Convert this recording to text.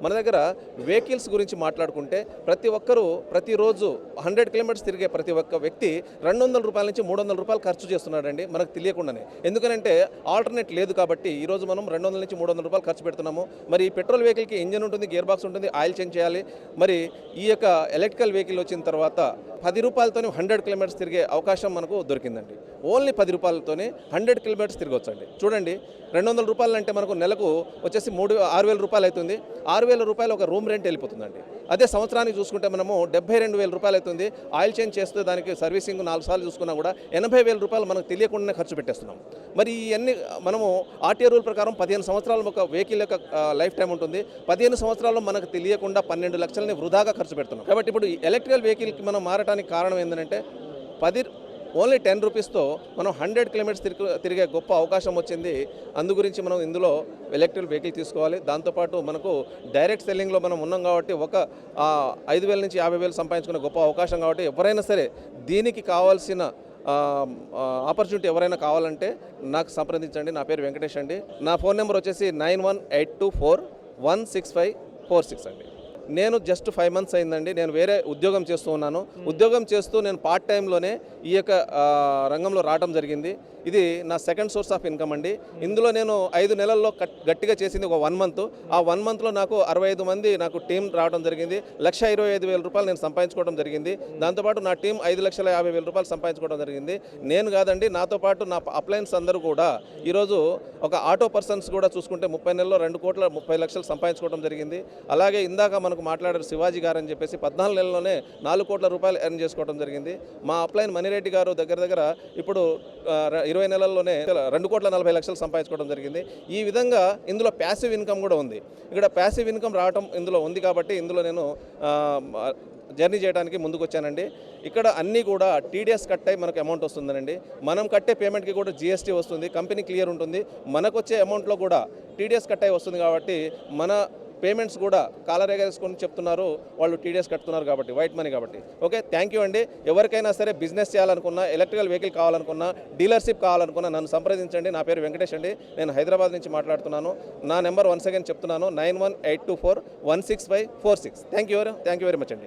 మన దగ్గర వెహికల్స్ గురించి మాట్లాడుకుంటే ప్రతి ఒక్కరూ ప్రతిరోజు 100 కిలోమీటర్స్ తిరిగే ప్రతి ఒక్క వ్యక్తి 200 రూపాయల నుంచి 300 రూపాయలు ఖర్చు చేస్తున్నాడండి మనకు తెలియకుండానే. ఎందుకంటే ఆల్టర్నేట్ లేదు కాబట్టి ఈరోజు మనం 200 నుంచి 300 రూపాయలు ఖర్చు పెడుతున్నాము. మరి ఈ పెట్రోల్ వెహికల్కి ఇంజన్ ఉంటుంది, గేర్ బాక్స్ ఉంటుంది, ఆయిల్ చేంజ్ చేయాలి. మరి ఈ యొక్క ఎలక్ట్రికల్ వెహికల్ వచ్చిన తర్వాత 10 రూపాయలతోనే 100 కిలోమీటర్స్ తిరిగే అవకాశం మనకు దొరికిందండి. Only 10 రూపాయలతోనే 100 kilometres తిరగొచ్చండి. చూడండి, 200 రూపాయలు అంటే మనకు నెలకు వచ్చేసి 6,000 రూపాయలు అవుతుంది. 6,000 రూపాయలు ఒక రూమ్ రెంట్ వెళ్ళిపోతుందండి. అదే సంవత్సరానికి చూసుకుంటే మనము 72,000 రూపాయలు అవుతుంది. ఆయిల్ చేంజ్ చేస్తే దానికి సర్వీసింగ్ 4 సార్లు చూసుకున్నా కూడా 80,000 రూపాయలు మనకు తెలియకుండానే ఖర్చు పెట్టేస్తున్నాం. మరి ఇవన్నీ మనము ఆర్టీఏ రూల్ ప్రకారం 15 సంవత్సరాలు ఒక వెహికల్ యొక్క లైఫ్ టైం ఉంటుంది. 15 సంవత్సరాల్లో మనకు తెలియకుండా 12 లక్షలని వృధాగా ఖర్చు పెడుతున్నాం. కాబట్టి ఇప్పుడు ఎలక్ట్రికల్ వెహికల్కి మనం మారడానికి కారణం ఏంటంటే ఓన్లీ 10 రూపీస్తో మనం 100 కిలోమీటర్స్ తిరిగే గొప్ప అవకాశం వచ్చింది. అందు గురించి మనం ఇందులో ఎలక్ట్రికల్ వెహికల్ తీసుకోవాలి. దాంతోపాటు మనకు డైరెక్ట్ సెల్లింగ్లో మనం ఉన్నాం కాబట్టి ఒక 5,000 నుంచి 50,000 సంపాదించుకునే గొప్ప అవకాశం కాబట్టి ఎవరైనా సరే దీనికి కావాల్సిన ఆపర్చునిటీ ఎవరైనా కావాలంటే నాకు సంప్రదించండి. నా పేరు వెంకటేష్ అండి. నా ఫోన్ నెంబర్ వచ్చేసి 9182416546 అండి. నేను జస్ట్ 5 మంత్స్ అయిందండి. నేను వేరే ఉద్యోగం చేస్తూ ఉన్నాను. ఉద్యోగం చేస్తూ నేను పార్ట్ టైంలోనే ఈ యొక్క రంగంలో రావడం జరిగింది. ఇది నా సెకండ్ సోర్స్ ఆఫ్ ఇన్కమ్ అండి. ఇందులో నేను 5 నెలల్లో గట్టిగా చేసింది ఒక 1 మంత్. ఆ 1 మంత్లో నాకు 65 మంది నాకు టీం రావడం జరిగింది. 1,25,000 రూపాయలు నేను సంపాదించుకోవడం జరిగింది. దాంతోపాటు నా టీం 5,50,000 రూపాయలు సంపాదించుకోవడం జరిగింది. నేను కాదండి, నాతో పాటు నా అప్లయన్స్ అందరూ కూడా ఈరోజు ఒక ఆటో పర్సన్స్ కూడా చూసుకుంటే 30 నెలల్లో 2,30,00,000 సంపాదించుకోవడం జరిగింది. అలాగే ఇందాక మనకు మాట్లాడారు శివాజీ గారు అని చెప్పేసి 14 నెలల్లోనే 4 కోట్ల రూపాయలు ఎర్న్ చేసుకోవడం జరిగింది. మా అప్లైన్ మణిరెడ్డి గారు దగ్గర ఇప్పుడు 20 నెలల్లోనే 2,40,00,000 సంపాదించుకోవడం జరిగింది. ఈ విధంగా ఇందులో ప్యాసివ్ ఇన్కమ్ కూడా ఉంది. ఇక్కడ ప్యాసివ్ ఇన్కమ్ రావడం ఇందులో ఉంది కాబట్టి ఇందులో నేను జర్నీ చేయడానికి ముందుకు వచ్చానండి. ఇక్కడ అన్నీ కూడా టీడీఎస్ కట్ అయ్యి మనకు అమౌంట్ వస్తుందండి. మనం కట్టే పేమెంట్కి కూడా జీఎస్టీ వస్తుంది, కంపెనీ క్లియర్ ఉంటుంది. మనకు వచ్చే అమౌంట్లో కూడా టీడీఎస్ కట్ అయ్యి వస్తుంది కాబట్టి మన పేమెంట్స్ కూడా కాలరేగేసుకొని చెప్తున్నారు వాళ్ళు టీడీఎస్ కడుతున్నారు కాబట్టి, వైట్ మనీ కాబట్టి. ఓకే, థ్యాంక్ యూ అండి. ఎవరికైనా సరే బిజినెస్ చేయాలనుకున్నా, ఎలక్ట్రికల్ వెహికల్ కావాలనుకున్నా, డీలర్షిప్ కావాలనుకున్నా నన్ను సంప్రదించండి. నా పేరు వెంకటేష్ అండి. నేను హైదరాబాద్ నుంచి మాట్లాడుతున్నాను. నా నెంబర్ వన్స్ అగైన్ చెప్తున్నాను, 9182416546. థ్యాంక్ యూ వెరీ మచ్ అండి.